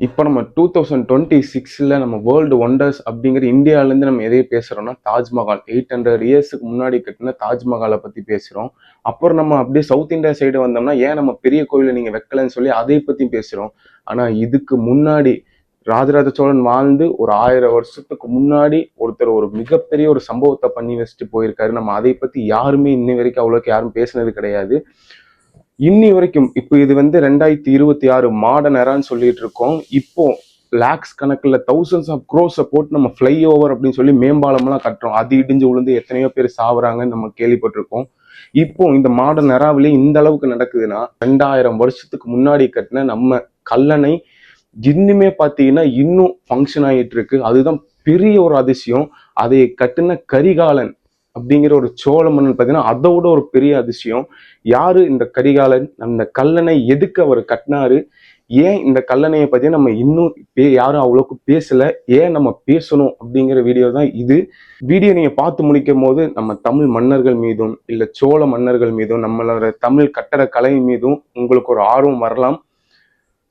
இப்போ நம்ம 2026ல நம்ம வேர்ல்டு ஒண்டர்ஸ் அப்படிங்கிற இந்தியாவிலேருந்து நம்ம எதையும் பேசுகிறோம்னா தாஜ்மஹால் 800 இயர்ஸுக்கு முன்னாடி கட்டின தாஜ்மஹாலை பற்றி பேசுகிறோம். அப்புறம் நம்ம அப்படியே சவுத் இந்தியா சைடு வந்தோம்னா ஏன் நம்ம பெரிய கோயிலை நீங்கள் வைக்கலன்னு சொல்லி அதை பற்றி பேசுகிறோம். ஆனால் இதுக்கு முன்னாடி ராஜராஜ சோழன் வாழ்ந்து ஒரு 1000 வருஷத்துக்கு முன்னாடி ஒருத்தர் ஒரு மிகப்பெரிய ஒரு சம்பவத்தை பண்ணி வச்சுட்டு போயிருக்காரு. நம்ம அதை பற்றி யாருமே இன்னி வரைக்கும் அவ்வளோக்கு யாரும் பேசினது கிடையாது. இன்னி வரைக்கும் இப்போ இது வந்து 2026 மாடர்ன் எரான்னு சொல்லிட்டு இருக்கோம். இப்போ லேக்ஸ் கணக்கில் தௌசண்ட்ஸ் ஆஃப் க்ரோஸை போட்டு நம்ம ஃப்ளை ஓவர் அப்படின்னு சொல்லி மேம்பாலம்லாம் கட்டுறோம். அது இடிஞ்சு விழுந்து எத்தனையோ பேர் சாவுறாங்கன்னு நம்ம கேள்விப்பட்டிருக்கோம். இப்போ இந்த மாடர்ன் எராவிலே இந்த அளவுக்கு நடக்குதுன்னா 2000 வருஷத்துக்கு முன்னாடி கட்டின நம்ம கல்லணை இன்னுமே பார்த்தீங்கன்னா இன்னும் ஃபங்க்ஷன் ஆகிட்டு இருக்கு. அதுதான் பெரிய ஒரு அதிசயம். அதை கட்டின கரிகாலன் அப்படிங்கிற ஒரு சோழ மன்னன் பார்த்தீங்கன்னா அதோட ஒரு பெரிய அதிசயம். யாரு இந்த கரிகாலன், அந்த கல்லணை எதுக்கு அவர் கட்டினாரு, ஏன் இந்த கல்லணையை பத்தி நம்ம இன்னும் யாரும் அவ்வளோக்கு பேசல, ஏன் நம்ம பேசணும் அப்படிங்கிற வீடியோ தான் இது. வீடியோ நீங்க பார்த்து முடிக்கும் போது நம்ம தமிழ் மன்னர்கள் மீதும் இல்ல சோழ மன்னர்கள் மீதும் நம்மளோட தமிழ் கட்டடக்கலை மீதும் உங்களுக்கு ஒரு ஆர்வம் வரலாம்.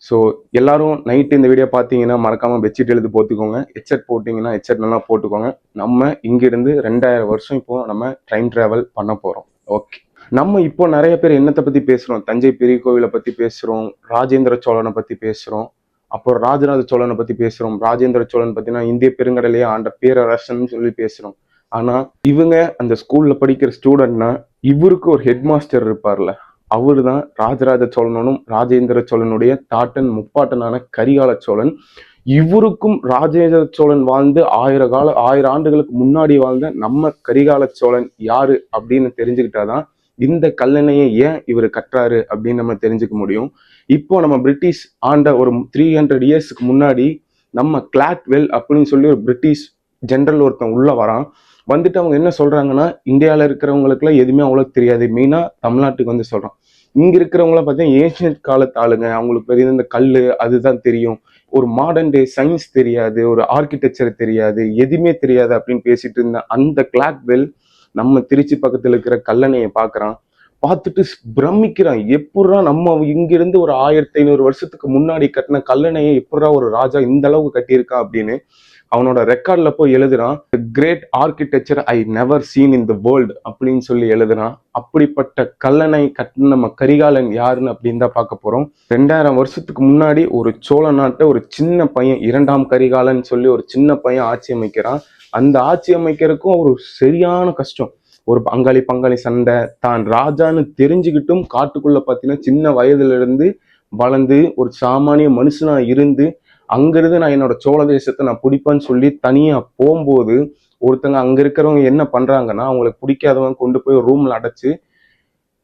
ஸோ எல்லாரும் நைட்டு இந்த வீடியோ பார்த்தீங்கன்னா மறக்காம பெட்ஷீட் எழுதி போட்டுக்கோங்க. ஹெட்செட் போட்டிங்கன்னா ஹெட்செட் நல்லா போட்டுக்கோங்க. நம்ம இங்கிருந்து 2000 வருஷம் இப்போ நம்ம ட்ரெயின் டிராவல் பண்ண போறோம். ஓகே, நம்ம இப்போ நிறைய பேர் என்னத்தை பத்தி பேசுறோம், தஞ்சை பெரிய கோவிலை பத்தி பேசுறோம், ராஜேந்திர சோழனை பத்தி பேசுறோம், அப்புறம் ராஜராஜ சோழனை பத்தி பேசுறோம். ராஜேந்திர சோழன் பத்தினா இந்திய பெருங்கடலையே ஆண்ட பேரரசன் சொல்லி பேசுறோம். ஆனா இவங்க அந்த ஸ்கூல்ல படிக்கிற ஸ்டூடெண்ட்னா இவருக்கு ஒரு ஹெட் மாஸ்டர் இருப்பார்ல, அவரு தான் ராஜராஜ சோழனும் ராஜேந்திர சோழனுடைய தாட்டன் முப்பாட்டனான கரிகால சோழன். இவருக்கும் ராஜேந்திர சோழன் வாழ்ந்து 1000 ஆண்டுகளுக்கு முன்னாடி வாழ்ந்த நம்ம கரிகால சோழன் யாரு அப்படின்னு தெரிஞ்சுக்கிட்டாதான் இந்த கல்லணையை ஏன் இவர் கட்டுறாரு அப்படின்னு நம்ம தெரிஞ்சுக்க முடியும். இப்போ நம்ம பிரிட்டிஷ் ஆண்ட ஒரு 300 இயர்ஸ்க்கு முன்னாடி நம்ம கிளாக்வெல் அப்படின்னு சொல்லி ஒரு பிரிட்டிஷ் ஜெனரல் ஒருத்தன் உள்ள வரான். வந்துட்டு அவங்க என்ன சொல்றாங்கன்னா, இந்தியாவில் இருக்கிறவங்களுக்குலாம் எதுவுமே அவ்வளோ தெரியாது, மெயினா தமிழ்நாட்டுக்கு வந்து சொல்றான். இங்க இருக்கிறவங்கள பார்த்தீங்கன்னா ஏன்ஷியன்ட் காலத்து ஆளுங்க, அவங்களுக்கு பெரிய இந்த கல் அதுதான் தெரியும், ஒரு மாடர்ன் டே சயின்ஸ் தெரியாது, ஒரு ஆர்கிடெக்சர் தெரியாது, எதுவுமே தெரியாது அப்படின்னு பேசிட்டு இருந்த அந்த கிளாக்வெல் நம்ம திருச்சி பக்கத்துல இருக்கிற கல்லணையை பார்க்கறான். பார்த்துட்டு பிரமிக்கிறான். எப்படா நம்ம இங்கிருந்து ஒரு 1500 வருஷத்துக்கு முன்னாடி கட்டின கல்லணையை எப்படா ஒரு ராஜா இந்த அளவுக்கு கட்டியிருக்கான் அப்படின்னு அவனோட ரெக்கார்ட்ல போய் எழுதுறான். Great architecture I never seen in the world அப்படின்னு சொல்லி எழுதுறான். அப்படிப்பட்ட கல்லணை கட்டின நம்ம கரிகாலன் யாருன்னு அப்படின்னு தான் பார்க்க போறோம். 2000 வருஷத்துக்கு முன்னாடி ஒரு சோழ நாட்டை ஒரு சின்ன பையன், 2ஆம் கரிகாலன் சொல்லி ஒரு சின்ன பையன் ஆட்சி அமைக்கிறான். அந்த ஆட்சி அமைக்கிறதுக்கும் ஒரு சரியான கஷ்டம். ஒரு பங்காளி சண்டை, தான் ராஜான்னு தெரிஞ்சுக்கிட்டும் காட்டுக்குள்ள பார்த்தீங்கன்னா சின்ன வயதுல இருந்து வளர்ந்து ஒரு சாமானிய மனுஷனா இருந்து அங்கிருந்து நான் என்னோட சோழ தேசத்தை நான் பிடிப்பேன்னு சொல்லி தனியா போகும்போது ஒருத்தங்க அங்க இருக்கிறவங்க என்ன பண்றாங்கன்னா, அவங்களுக்கு பிடிக்காதவங்க கொண்டு போய் ரூம்ல அடைச்சு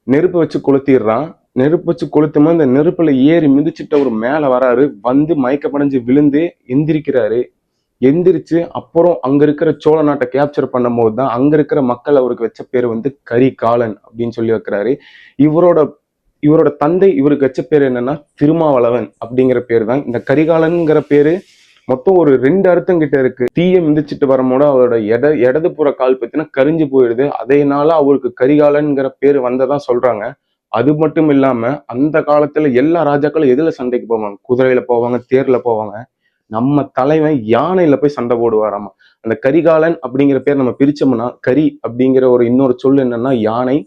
நெருப்பு வச்சு கொளுத்திடுறான். நெருப்பு வச்சு கொளுத்துமா இந்த நெருப்புல ஏறி மிதிச்சுட்டு ஒரு மேல வராரு. வந்து மயக்கப்படைஞ்சு விழுந்து எந்திரிக்கிறாரு. எந்திரிச்சு அப்புறம் அங்க இருக்கிற சோழ நாட்டை கேப்சர் பண்ணும் போது தான் அங்க இருக்கிற மக்கள் அவருக்கு வச்ச பேர் வந்து கரிகாலன் அப்படின்னு சொல்லி வைக்கிறாரு. இவரோட இவரோட தந்தை இவருக்கு வச்ச பேர் என்னன்னா திருமாவளவன் அப்படிங்கிற பேர் தான். இந்த கரிகாலன்ங்கிற பேரு மொத்தம் ஒரு 2 அர்த்தம் கிட்ட இருக்கு. தீய மிதிச்சுட்டு வரும்போது அவரோட இடதுபுற கால் பத்தினா கரிஞ்சு போயிடுது. அதனால அவருக்கு கரிகாலன்ங்கிற பேர் வந்ததா சொல்றாங்க. அது மட்டும் இல்லாம அந்த காலத்துல எல்லா ராஜாக்களும் எதுல சண்டைக்கு போவாங்க, குதிரையில போவாங்க, தேர்ல போவாங்க. நம்ம தலைவன் யானையில போய் சண்டை போடுவாராமா. அந்த கரிகாலன் அப்படிங்கிற பேர் நம்ம பிரிச்சோம்னா, கரி அப்படிங்கிற ஒரு இன்னொரு சொல் என்னன்னா யானை,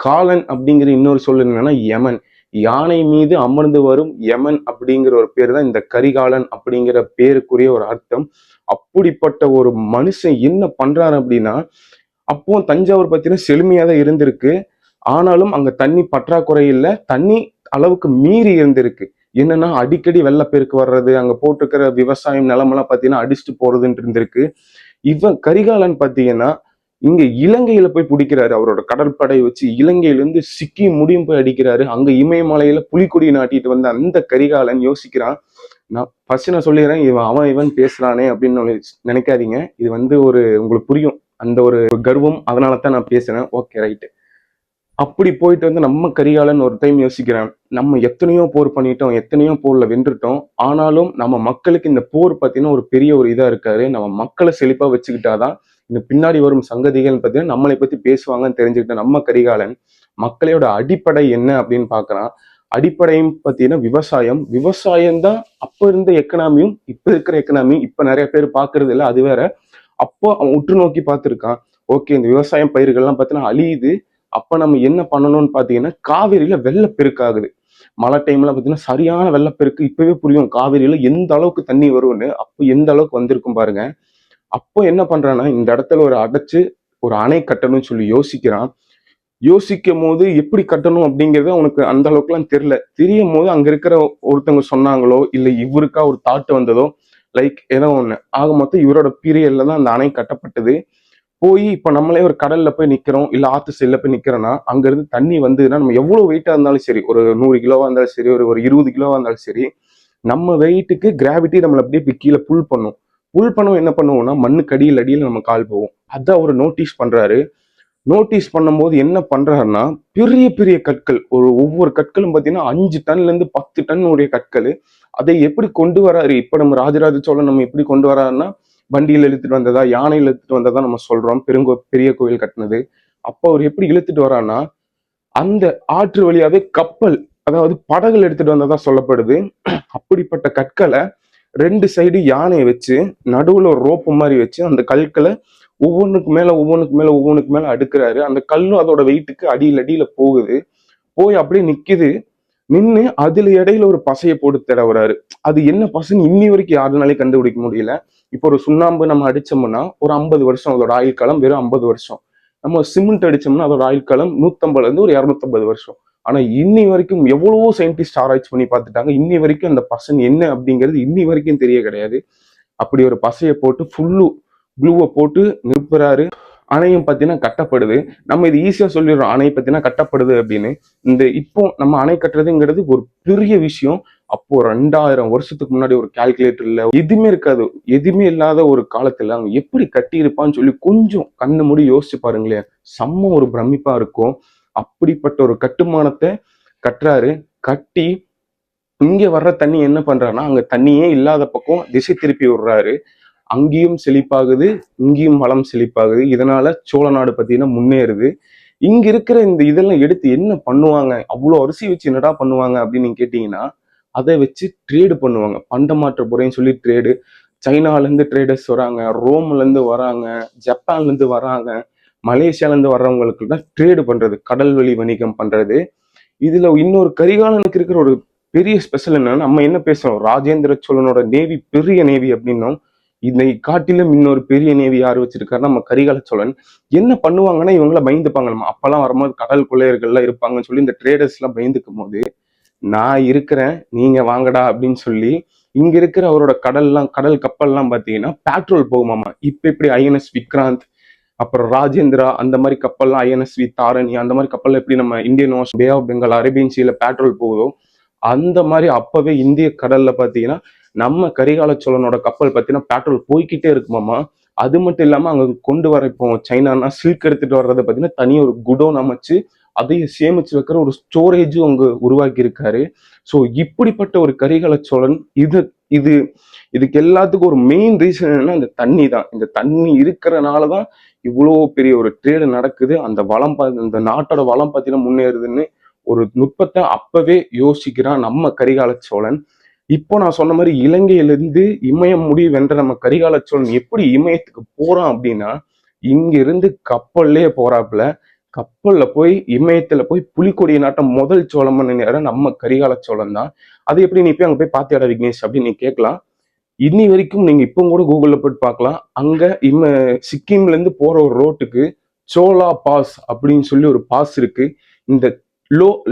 காலன் அப்படிங்கிற இன்னொரு சொல் என்னன்னா யமன். யானை மீது அமர்ந்து வரும் யமன் அப்படிங்கிற ஒரு பேர் தான் இந்த கரிகாலன் அப்படிங்கிற பேருக்குரிய ஒரு அர்த்தம். அப்படிப்பட்ட ஒரு மனுஷன் என்ன பண்றாரு அப்படின்னா, அப்போ தஞ்சாவூர் பார்த்தீங்கன்னா செழுமையா தான் இருந்திருக்கு. ஆனாலும் அங்க தண்ணி பற்றாக்குறை இல்லை, தண்ணி அளவுக்கு மீறி இருந்திருக்கு. என்னன்னா அடிக்கடி வெள்ளப்பெருக்கு வர்றது, அங்க போட்டிருக்கிற விவசாயம் நிலமெல்லாம் பார்த்தீங்கன்னா அடிச்சுட்டு போறதுன்னு இருந்திருக்கு. இவன் கரிகாலன் பார்த்தீங்கன்னா இங்க இலங்கையில போய் பிடிக்கிறாரு. அவரோட கடற்படை வச்சு இலங்கையில இருந்து சிக்கிம் முடியும் போய் அடிக்கிறாரு. அங்க இமயமலையில புலிக்கொடி நாட்டிட்டு வந்த அந்த கரிகாலன் யோசிக்கிறான். நான் சொல்லிடுறேன், இவன் பேசுறானே அப்படின்னு நினைக்காதீங்க. இது வந்து ஒரு உங்களுக்கு புரியும் அந்த ஒரு கர்வம், அதனால தான் நான் பேசுறேன். Okay right. அப்படி போயிட்டு வந்து நம்ம கரிகாலன் ஒரு டைம் யோசிக்கிறேன், நம்ம எத்தனையோ போர் பண்ணிட்டோம், எத்தனையோ போர்ல வென்றுட்டோம். ஆனாலும் நம்ம மக்களுக்கு இந்த போர் பார்த்தீங்கன்னா ஒரு பெரிய ஒரு இதா இருக்காரு. நம்ம மக்களை செழிப்பா வச்சுக்கிட்டாதான் இந்த பின்னாடி வரும் சங்கதிகள் பார்த்தீங்கன்னா நம்மளை பத்தி பேசுவாங்கன்னு தெரிஞ்சுக்கிட்ட நம்ம கரிகாலன் மக்களோட அடிப்படை என்ன அப்படின்னு பார்க்கறான். அடிப்படையும் பார்த்தீங்கன்னா விவசாயம். விவசாயம் தான் அப்ப இருந்த எக்கனாமியும் இப்ப இருக்கிற எக்கனாமி. இப்ப நிறைய பேர் பாக்குறது இல்லை, அது வேற. அப்போ அவன் உற்று நோக்கி பார்த்திருக்கான். ஓகே, இந்த விவசாயம் பயிர்கள்லாம் பார்த்தீங்கன்னா அழியுது. அப்ப நம்ம என்ன பண்ணணும்னு பாத்தீங்கன்னா, காவிரியில வெள்ளப்பெருக்கு ஆகுது. மழை டைம்ல பாத்தீங்கன்னா சரியான வெள்ளப்பெருக்கு. இப்பவே புரியும் காவிரியில எந்த அளவுக்கு தண்ணி வரும்னு. அப்போ எந்த அளவுக்கு வந்திருக்கும் பாருங்க. அப்போ என்ன பண்றான்னா, இந்த இடத்துல ஒரு அடைச்சு ஒரு அணை கட்டணும்னு சொல்லி யோசிக்கிறான். யோசிக்கும் போது எப்படி கட்டணும் அப்படிங்கிறது அவனுக்கு அந்த அளவுக்குலாம் தெரியல. தெரியும் போது அங்க இருக்கிற ஒருத்தவங்க சொன்னாங்களோ, இல்ல இவருக்கா ஒரு தாட் வந்ததோ, லைக் ஏதோ ஒண்ணு. ஆக மொத்தம் இவரோட பீரியட்ல தான் அந்த அணை கட்டப்பட்டது. போய் இப்ப நம்மளே ஒரு கடல்ல போய் நிக்கிறோம், இல்ல ஆத்து சைட்ல போய் நிக்கிறோம்னா, அங்க இருந்து தண்ணி வந்ததுன்னா நம்ம எவ்வளவு வெயிட்டா இருந்தாலும் சரி, ஒரு 100 கிலோவா இருந்தாலும் சரி, ஒரு 20 கிலோவா இருந்தாலும் சரி, நம்ம வெயிட்டுக்கு கிராவிட்டி நம்மள அப்படியே கீழே புல் பண்ணும். புல் பண்ணவும் என்ன பண்ணுவோம்னா, மண்ணுக்கு அடியில் அடியில் நம்ம கால் போவோம். அதான் அவர் நோட்டீஸ் பண்றாரு. நோட்டீஸ் பண்ணும்போது என்ன பண்றாருன்னா, பெரிய பெரிய கற்கள், ஒவ்வொரு கற்களும் பாத்தீங்கன்னா 5 டன்ல இருந்து 10 டன் உடைய கற்கள். அதை எப்படி கொண்டு வராரு? இப்ப நம்ம ராஜராஜ சோழன் நம்ம எப்படி கொண்டு வராருன்னா, வண்டியில இழுத்துட்டு வந்ததா, யானையில இழுத்துட்டு வந்ததா நம்ம சொல்றோம். பெரிய கோவில் கட்டினது. அப்ப அவர் எப்படி இழுத்துட்டு வரான்னா, அந்த ஆற்று வழியாவே கப்பல், அதாவது படகுல எடுத்துட்டு வந்ததா சொல்லப்படுது. அப்படிப்பட்ட கற்களை 2 சைடு யானையை வச்சு, நடுவுல ஒரு ரோப்பு மாதிரி வச்சு, அந்த கற்களை ஒவ்வொன்றுக்கு மேல ஒவ்வொன்றுக்கு மேல ஒவ்வொன்றுக்கு மேல அடுக்குறாரு. அந்த கல்லும் அதோட வெயிட்டுக்கு அடியில் அடியில போகுது. போய் அப்படியே நிக்குது. நின்னு அதுல இடையில ஒரு பசைய போட்டு தடவுறாரு. அது என்ன பசைன்னு இன்னி வரைக்கும் யாருனாலையும் கண்டுபிடிக்க முடியல. இப்போ ஒரு சுண்ணாம்பு நம்ம அடிச்சோம்னா ஒரு 50 வருஷம், அதோட ஆயுள் காலம் வெறும் 50 வருஷம். நம்ம சிமெண்ட் அடிச்சோம்னா அதோட ஆயுள் காலம் 150ல இருந்து ஒரு 250 வருஷம். ஆனா இன்னி வரைக்கும் எவ்வளவோ சயின்டிஸ்ட் ஆராய்ச்சி பண்ணி பார்த்துட்டாங்க. இன்னி வரைக்கும் அந்த பசன் என்ன அப்படிங்கிறது இன்னி வரைக்கும் தெரிய கிடையாது. அப்படி ஒரு பசைய போட்டு ஃபுல்லு க்ளூவை போட்டு நிறுப்புறாரு. அணையும் பார்த்தீங்கன்னா கட்டப்படுது. நம்ம இது ஈஸியா சொல்லிடுறோம், அணை பார்த்தீங்கன்னா கட்டப்படுது அப்படின்னு. இந்த இப்போ நம்ம அணை கட்டுறதுங்கிறது ஒரு பெரிய விஷயம். அப்போ 2000 வருஷத்துக்கு முன்னாடி ஒரு கால்குலேட்டர் இல்ல, எதுவுமே இருக்காது. எதுவுமே இல்லாத ஒரு காலத்துல அவங்க எப்படி கட்டி இருப்பான்னு சொல்லி கொஞ்சம் கண்ணு மூடி யோசிச்சு பாருங்களேன். செம்ம ஒரு பிரமிப்பா இருக்கும். அப்படிப்பட்ட ஒரு கட்டுமானத்தை கட்டுறாரு. கட்டி இங்க வர்ற தண்ணி என்ன பண்றாருன்னா, அங்க தண்ணியே இல்லாத பக்கம் திசை திருப்பி விடுறாரு. அங்கேயும் செழிப்பாகுது, இங்கேயும் வளம் செழிப்பாகுது. இதனால சோழ நாடு பார்த்தீங்கன்னா முன்னேறுது. இங்க இருக்கிற இந்த இதெல்லாம் எடுத்து என்ன பண்ணுவாங்க? அவ்வளோ அரிசி வச்சு என்னடா பண்ணுவாங்க அப்படின்னு நீங்க கேட்டீங்கன்னா, அதை வச்சு ட்ரேடு பண்ணுவாங்க. பண்டமாற்று முறைன்னு சொல்லி ட்ரேடு. சைனால இருந்து ட்ரேடர்ஸ் வராங்க, ரோம்ல இருந்து வராங்க, ஜப்பான்ல இருந்து வராங்க, மலேசியால இருந்து வர்றவங்களுக்கு தான் ட்ரேடு பண்றது, கடல் வழி வணிகம் பண்றது. இதுல இன்னொரு கரிகாலனுக்கு இருக்கிற ஒரு பெரிய ஸ்பெஷல் என்னன்னா, நம்ம என்ன பேசுறோம், ராஜேந்திர சோழனோட நேவி பெரிய நேவி அப்படின்னோம். இதை காட்டிலும் இன்னொரு பெரிய நேவி யார் வச்சிருக்காருன்னா நம்ம கரிகால சோழன். என்ன பண்ணுவாங்கன்னா, இவங்கள பயந்துப்பாங்க. நம்ம அப்பெல்லாம் வரும்போது கடல் கொள்ளையர்கள்லாம் இருப்பாங்கன்னு சொல்லி இந்த ட்ரேடர்ஸ் எல்லாம் பயந்துக்கும் போது, நான் இருக்கிறேன் நீங்க வாங்கடா அப்படின்னு சொல்லி, இங்க இருக்கிற அவரோட கடல் கப்பல்லாம் பாத்தீங்கன்னா பேட்ரோல் போகுமாமா. இப்ப எப்படி ஐஎன்எஸ் விக்ராந்த், அப்புறம் ராஜேந்திரா, அந்த மாதிரி கப்பல்லாம் ஐஎன்எஸ்வி தாரணி, அந்த மாதிரி கப்பல் எப்படி நம்ம Indian ocean, bay of Bengal, Arabian சீல பேட்ரோல் போகுதோ, அந்த மாதிரி அப்பவே இந்திய கடல்ல பாத்தீங்கன்னா நம்ம கரிகால சோழனோட கப்பல் பார்த்தீங்கன்னா பேட்ரோல் போய்கிட்டே இருக்குமாமா. அது மட்டும் இல்லாம அங்க கொண்டு வர இப்போ சைனானா சில்க் எடுத்துட்டு வர்றதை பார்த்தீங்கன்னா தனி ஒரு குடோன் அமைச்சு அதையும் சேமிச்சு வைக்கிற ஒரு ஸ்டோரேஜும் அங்க உருவாக்கி இருக்காரு. ஸோ இப்படிப்பட்ட ஒரு கரிகால சோழன் இது இது இதுக்கு எல்லாத்துக்கும் ஒரு மெயின் ரீசன் என்னன்னா இந்த தண்ணி தான். இந்த தண்ணி இருக்கிறனாலதான் இவ்வளோ பெரிய ஒரு ட்ரேடு நடக்குது. அந்த வளம் இந்த நாட்டோட வளம் பார்த்தீங்கன்னா முன்னேறுதுன்னு ஒரு நுட்பத்தை அப்பவே யோசிக்கிறான் நம்ம கரிகால சோழன். இப்போ நான் சொன்ன மாதிரி இலங்கையிலிருந்து இமயம் முடிவு வென்ற நம்ம கரிகால சோழன் எப்படி இமயத்துக்கு போறான் அப்படின்னா, இங்க இருந்து கப்பல்லே போறாப்புல. கப்பல்ல போய் இமயத்துல போய் புலிக்கொடியை நாட்டம் முதல் சோழ மன்னன் நம்ம கரிகால சோழன் தான். அது எப்படி நீ போய் அங்க போய் பாத்தியாடா விக்னேஷ் அப்படின்னு நீ கேட்கலாம். இன்னி வரைக்கும் நீங்க இப்போ கூட கூகுள்ல போய் பார்க்கலாம். அங்க சிக்கிம்ல இருந்து போற ஒரு ரோட்டுக்கு சோலா பாஸ் அப்படின்னு சொல்லி ஒரு பாஸ் இருக்கு. இந்த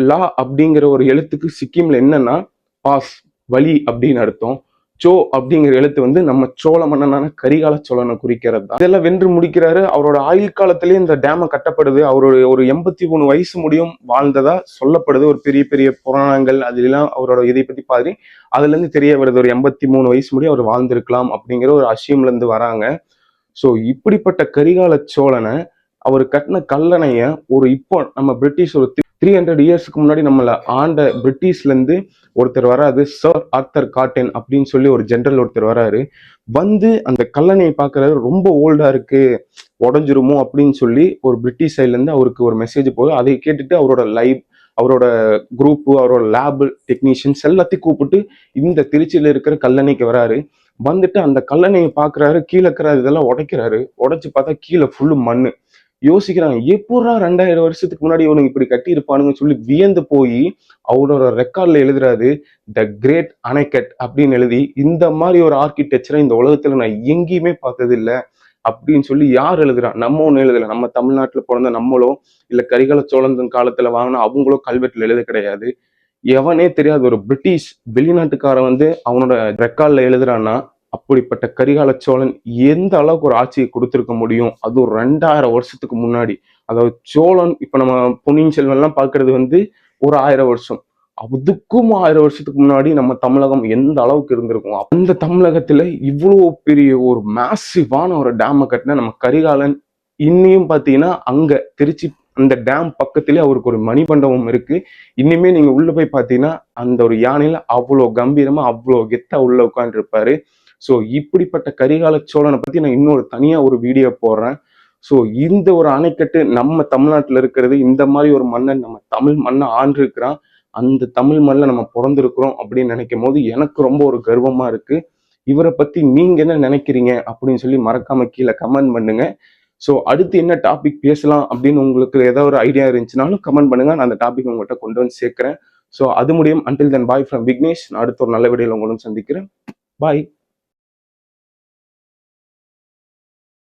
லா அப்படிங்கிற ஒரு எழுத்துக்கு சிக்கிம்ல என்னன்னா பாஸ், வழி அப்படின்னு அர்த்தம். சோ அப்படிங்கிற எழுத்து வந்து நம்ம சோழ மன்னனான கரிகால சோழனை குறிக்கிறது தான். இதெல்லாம் வென்று முடிக்கிறாரு. அவரோட ஆயுள் காலத்திலேயே இந்த டேம கட்டப்படுது. அவருடைய ஒரு 83 வயசு முடியும் வாழ்ந்ததா சொல்லப்படுது. ஒரு பெரிய பெரிய புராணங்கள் அதெல்லாம் அவரோட இதை பத்தி பாதி அதுல இருந்து தெரிய வருது. ஒரு 83 வயசு முடியும் அவர் வாழ்ந்திருக்கலாம் அப்படிங்கிற ஒரு அசியம்ல இருந்து வராங்க. சோ இப்படிப்பட்ட கரிகால சோழனை அவர் கட்டின கல்லணைய ஒரு இப்போ நம்ம பிரிட்டிஷ் ஒரு 300 இயர்ஸ்க்கு முன்னாடி நம்மள ஆண்ட பிரிட்டிஷ்ல இருந்து ஒருத்தர் வராது, சர் ஆர்த்தர் காட்டன் அப்படின்னு சொல்லி ஒரு ஜெனரல் ஒருத்தர் வராரு. வந்து அந்த கல்லணையை பாக்குறாரு, ரொம்ப ஓல்டா இருக்கு, உடஞ்சிருமோ அப்படின்னு சொல்லி ஒரு பிரிட்டிஷ் சைட்ல இருந்து அவருக்கு ஒரு மெசேஜ் போகுது. அதை கேட்டுட்டு அவரோட லைஃப் அவரோட குரூப்பு, அவரோட லேபு டெக்னீஷியன்ஸ் எல்லாத்தையும் கூப்பிட்டு இந்த திருச்சியில இருக்கிற கல்லணைக்கு வராரு. வந்துட்டு அந்த கல்லணையை பார்க்குறாரு, கீழே இருக்கிற இதெல்லாம் உடைக்கிறாரு. உடைச்சு பார்த்தா கீழே ஃபுல்லு மண்ணு. யோசிக்கிறாங்க, எப்புட்றா 2000 வருஷத்துக்கு முன்னாடி இவனுங்க இப்படி கட்டியிருப்பானுங்கன்னு சொல்லி வியந்து போய் அவரோட ரெக்கார்ட்ல எழுதுறாரு, த கிரேட் அணைக்கட் அப்படின்னு எழுதி, இந்த மாதிரி ஒரு ஆர்கிடெக்சரை இந்த உலகத்துல நான் எங்கேயுமே பார்த்ததில்ல அப்படின்னு சொல்லி யார் எழுதுறா? நம்ம ஒண்ணு எழுதல. நம்ம தமிழ்நாட்டுல பிறந்த நம்மளோ, இல்ல கரிகால சோழன் காலத்துல வாங்கின அவங்களோ கல்வெட்டுல எழுத கிடையாது. எவனே தெரியாத ஒரு பிரிட்டிஷ் வெளிநாட்டுக்காரன் வந்து அவனோட ரெக்கார்ட்ல எழுதுறான்னா, அப்படிப்பட்ட கரிகால சோழன் எந்த அளவுக்கு ஒரு ஆட்சியை கொடுத்திருக்க முடியும்? அதுவும் 2000 வருஷத்துக்கு முன்னாடி. அதாவது சோழன் இப்ப நம்ம பொன்னியின் செல்வன் எல்லாம் பார்க்கிறது வந்து ஒரு 1000 வருஷம். அதுக்கும் 1000 வருஷத்துக்கு முன்னாடி நம்ம தமிழகம் எந்த அளவுக்கு இருந்திருக்கும்? அந்த தமிழகத்துல இவ்வளவு பெரிய ஒரு மேசிவான ஒரு டேம கட்டின நம்ம கரிகாலன் இன்னியும் பாத்தீங்கன்னா அங்க திருச்சி அந்த டேம் பக்கத்திலே அவருக்கு ஒரு மணிமண்டபம் இருக்கு. இனிமே நீங்க உள்ள போய் பாத்தீங்கன்னா அந்த ஒரு யானையில அவ்வளோ கம்பீரமா அவ்வளோ கெத்தா உள்ள உட்கார்ந்து இருப்பாரு. ஸோ இப்படிப்பட்ட கரிகால சோழனை பத்தி நான் இன்னொரு தனியா ஒரு வீடியோ போடுறேன். ஸோ இந்த ஒரு அணைக்கட்டு நம்ம தமிழ்நாட்டுல இருக்கிறது, இந்த மாதிரி ஒரு மன்னன் நம்ம தமிழ் மண்ணை ஆண்டு இருக்கிறான். அந்த தமிழ் மண்ணில் நம்ம பிறந்திருக்கிறோம் அப்படின்னு நினைக்கும் போது எனக்கு ரொம்ப ஒரு கர்வமா இருக்கு. இவரை பத்தி நீங்க என்ன நினைக்கிறீங்க அப்படின்னு சொல்லி மறக்காம கீழே கமெண்ட் பண்ணுங்க. ஸோ அடுத்து என்ன டாபிக் பேசலாம் அப்படின்னு உங்களுக்கு ஏதாவது ஒரு ஐடியா இருந்துச்சுனாலும் கமெண்ட் பண்ணுங்க. நான் அந்த டாபிக் உங்கள்கிட்ட கொண்டு வந்து சேர்க்கிறேன். ஸோ அது முடியும். Until then bye from Vignesh. நான் அடுத்த ஒரு நல்ல வீடியோவில் உங்களுடன் சந்திக்கிறேன். பாய்.